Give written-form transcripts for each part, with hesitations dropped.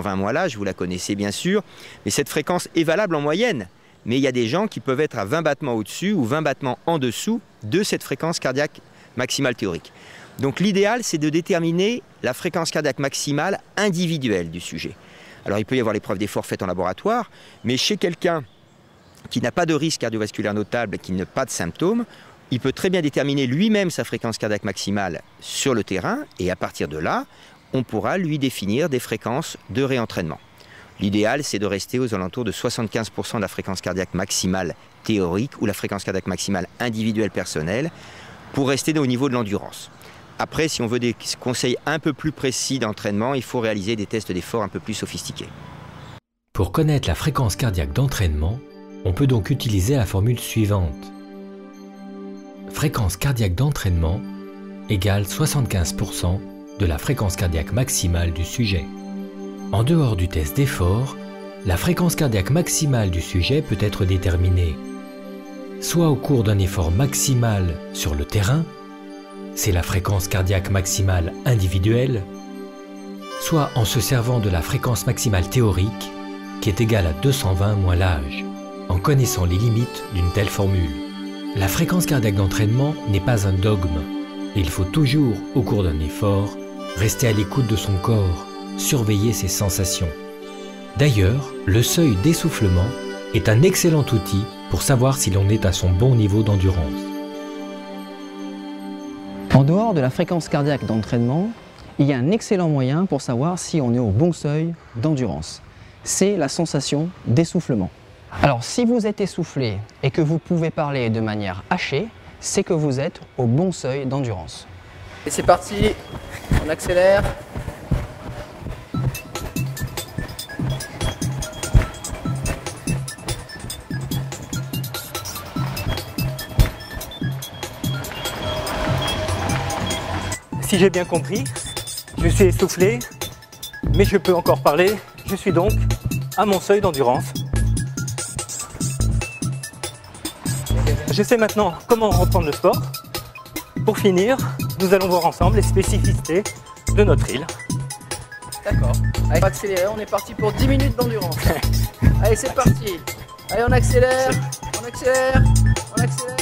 20 l'âge, vous la connaissez bien sûr, mais cette fréquence est valable en moyenne. Mais il y a des gens qui peuvent être à 20 battements au-dessus ou 20 battements en dessous de cette fréquence cardiaque maximale théorique. Donc l'idéal, c'est de déterminer la fréquence cardiaque maximale individuelle du sujet. Alors il peut y avoir l'épreuve d'effort faite en laboratoire, mais chez quelqu'un qui n'a pas de risque cardiovasculaire notable et qui n'a pas de symptômes, il peut très bien déterminer lui-même sa fréquence cardiaque maximale sur le terrain et à partir de là, on pourra lui définir des fréquences de réentraînement. L'idéal, c'est de rester aux alentours de 75% de la fréquence cardiaque maximale théorique ou la fréquence cardiaque maximale individuelle personnelle pour rester au niveau de l'endurance. Après, si on veut des conseils un peu plus précis d'entraînement, il faut réaliser des tests d'effort un peu plus sophistiqués. Pour connaître la fréquence cardiaque d'entraînement, on peut donc utiliser la formule suivante. Fréquence cardiaque d'entraînement égale 75% de la fréquence cardiaque maximale du sujet. En dehors du test d'effort, la fréquence cardiaque maximale du sujet peut être déterminée soit au cours d'un effort maximal sur le terrain, c'est la fréquence cardiaque maximale individuelle, soit en se servant de la fréquence maximale théorique qui est égale à 220 moins l'âge, en connaissant les limites d'une telle formule. La fréquence cardiaque d'entraînement n'est pas un dogme. Il faut toujours, au cours d'un effort, rester à l'écoute de son corps, surveiller ses sensations. D'ailleurs, le seuil d'essoufflement est un excellent outil pour savoir si l'on est à son bon niveau d'endurance. En dehors de la fréquence cardiaque d'entraînement, il y a un excellent moyen pour savoir si on est au bon seuil d'endurance. C'est la sensation d'essoufflement. Alors si vous êtes essoufflé et que vous pouvez parler de manière hachée, c'est que vous êtes au bon seuil d'endurance. Et c'est parti, on accélère. Si j'ai bien compris, je suis essoufflé, mais je peux encore parler. Je suis donc à mon seuil d'endurance. Je sais maintenant comment reprendre le sport. Pour finir, nous allons voir ensemble les spécificités de notre île. D'accord. Allez, on va accélérer, on est parti pour 10 minutes d'endurance. Allez, c'est parti. Allez, on accélère, on accélère, on accélère.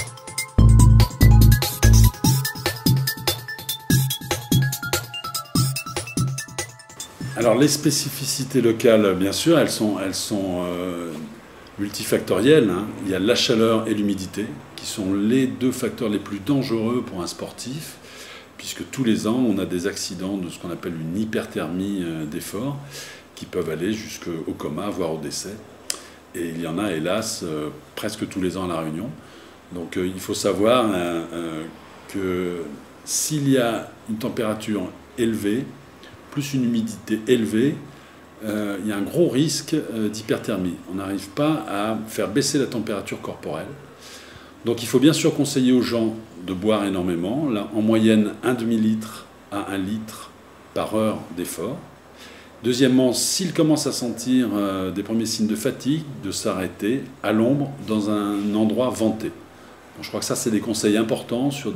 Alors les spécificités locales, bien sûr, elles sont multifactorielles. Hein. Il y a la chaleur et l'humidité, qui sont les deux facteurs les plus dangereux pour un sportif, puisque tous les ans, on a des accidents de ce qu'on appelle une hyperthermie d'effort, qui peuvent aller jusqu'au coma, voire au décès. Et il y en a, hélas, presque tous les ans à La Réunion. Donc il faut savoir que s'il y a une température élevée, plus une humidité élevée, il y a un gros risque d'hyperthermie. On n'arrive pas à faire baisser la température corporelle. Donc il faut bien sûr conseiller aux gens de boire énormément, là, en moyenne 1 demi-litre à 1 litre par heure d'effort. Deuxièmement, s'ils commencent à sentir des premiers signes de fatigue, de s'arrêter à l'ombre dans un endroit venté. Donc, je crois que ça, c'est des conseils importants sur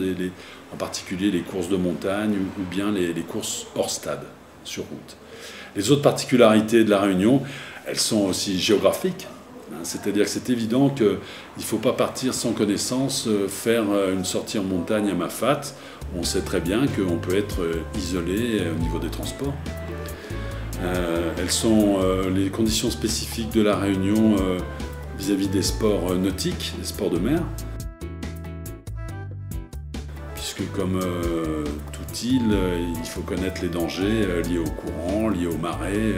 en particulier les courses de montagne ou bien les courses hors stade, sur route. Les autres particularités de La Réunion, elles sont aussi géographiques. C'est-à-dire que c'est évident qu'il ne faut pas partir sans connaissance, faire une sortie en montagne à Mafat. On sait très bien qu'on peut être isolé au niveau des transports. Elles sont les conditions spécifiques de La Réunion vis-à-vis des sports nautiques, des sports de mer. Puisque comme toute île, il faut connaître les dangers liés au courant, liés aux marées,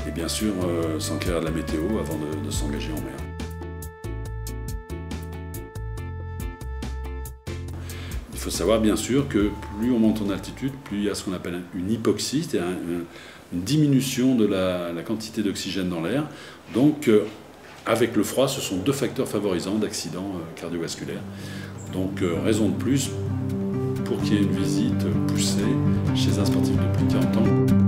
et bien sûr s'enquérir de la météo avant de s'engager en mer. Il faut savoir bien sûr que plus on monte en altitude, plus il y a ce qu'on appelle une hypoxie, c'est-à-dire une diminution de la quantité d'oxygène dans l'air. Donc avec le froid, ce sont deux facteurs favorisants d'accidents cardiovasculaires. Donc raison de plus pour qu'il y ait une visite poussée chez un sportif de plus de 40 ans.